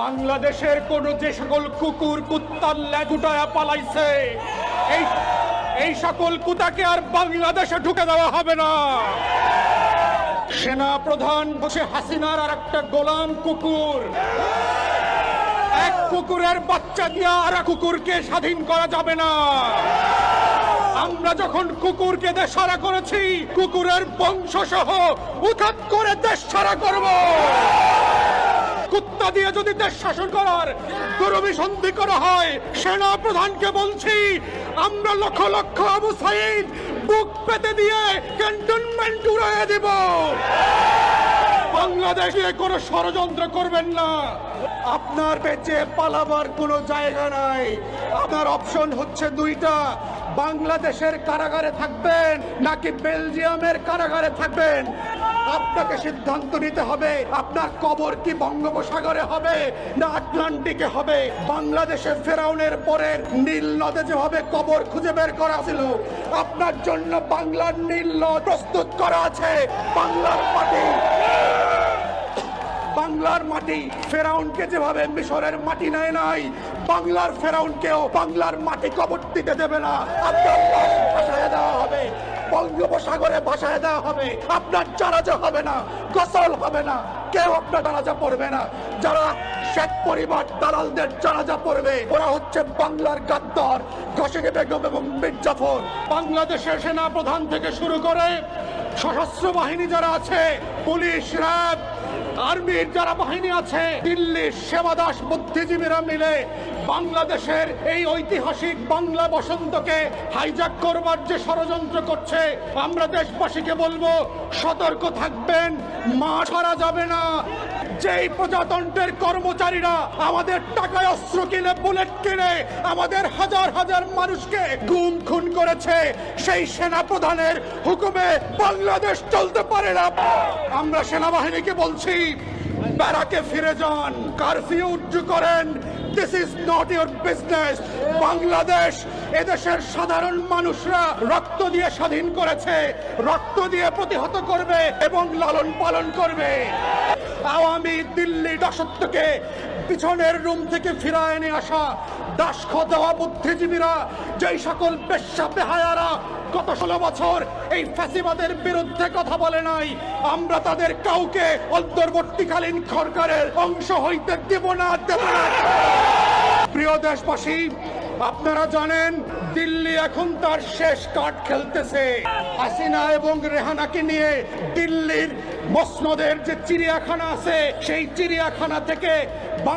বাংলাদেশের কোন যে সকল কুকুর কুত্তার লেজুটায়া পালাইছে এই সকল কুতাকে আর বাংলাদেশে ঢুকে দেওয়া হবে না। সেনা প্রধান বসে হাসিনার আর একটা গোলাম কুকুর, এক কুকুরের বাচ্চা দিয়ে আর এক কুকুরকে স্বাধীন করা যাবে না। আমরা যখন কুকুরকে দেশ ছাড়া করেছি, কুকুরের বংশ সহ উৎখাত করে দেশ ছাড়া করব। কুত্তা দিয়ে যদি দেশ শাসন করার দুরভিসন্ধি করা হয়, সেনা প্রধানকে বলছি আমরা লক্ষ লক্ষ আবু সাইদ বুক পেতে দিয়ে ক্যান্টনমেন্ট উড়িয়ে দেব। বাংলাদেশে কোনো ষড়যন্ত্র করবেন না। আপনার বেঁচে পালাবার কোনো জায়গা নাই। আপনার অপশন হচ্ছে দুইটা, বাংলাদেশের কারাগারে থাকবেন নাকি বেলজিয়ামের কারাগারে থাকবেন। আপনাকে সিদ্ধান্ত নিতে হবে, আপনার কবর কি বঙ্গোপসাগরে হবে না আটলান্টিকে হবে। বাংলাদেশে ফেরাউনের পরের নীল নদে যেভাবে কবর খুঁজে বের করা ছিল, আপনার জন্য বাংলার নীল নদ প্রস্তুত করা আছে। বাংলার মাটি ফেরাউনকে যেভাবে মিশরের মাটি নেয় নাই, বাংলার ফেরাউনকেও বাংলার মাটি কবর দিতে দেবে না। আপনার লাশ ভাসায় দেওয়া হবে, বঙ্গোপসাগরে ভাসায় দেওয়া হবে। আপনার জানাজা হবে না, গোসল হবে না, কেউ আপনার জানাজা পড়বে না। যারা শেখ পরিবার দালালদের জানাজা পড়বে, ওরা হচ্ছে বাংলার গাদ্দার ঘসেকে বেগম এবং মীর জাফর। বাংলাদেশের সেনা প্রধান থেকে শুরু করে সশস্ত্র বাহিনী যারা আছে, পুলিশ, র্যাব, আর্মির যারা বাহিনী আছে, দিল্লির সেবাদাস বুদ্ধিজীবীরা মিলে বাংলাদেশের এই ঐতিহাসিক বাংলা বসন্তকে হাইজ্যাক করবার যে ষড়যন্ত্র করছে, আমরা দেশবাসীকে বলবো সতর্ক থাকবেন, মা ছাড়া যাবে না। যেই প্রজাতন্ত্রের কর্মচারীরা আমাদের টাকায় অস্ত্র কিনে, বুলেট কিনে আমাদের হাজার হাজার মানুষকে গুম খুন করেছে, সেই সেনা প্রধানের হুকুমে বাংলাদেশ চলতে পারে না। আমরা সেনাবাহিনীকে বলছি ব্যারাকে ফিরে যান, কারফিউ উজ্জু করেন। This is not your business. Bangladesh এদেশের সাধারণ মানুষরা রক্ত দিয়ে স্বাধীন করেছে, রক্ত দিয়ে প্রতিহত করবে এবং লালন পালন করবে। আওয়ামী দিল্লি দাসত্বকে পিছনের রুম থেকে ফিরায় এনে আসা দাসখত দেওয়া বুদ্ধিজীবীরা, যেই সকল পেশা বেহায়ারা গত 16 বছর এই ফ্যাসিবাদের বিরুদ্ধে কথা বলে নাই, আমরা তাদের কাউকে অন্তর্বর্তীকালীন সরকারের অংশ হইতে দেব না। প্রিয় দেশবাসী, আপনারা জানেন দিল্লি এখন তার শেষ কার্ড খেলতেছে। হাসিনা এবং রেহানাকে নিয়ে দিল্লির মসনদের যে চিড়িয়াখানা আছে, সেই চিড়িয়াখানা থেকে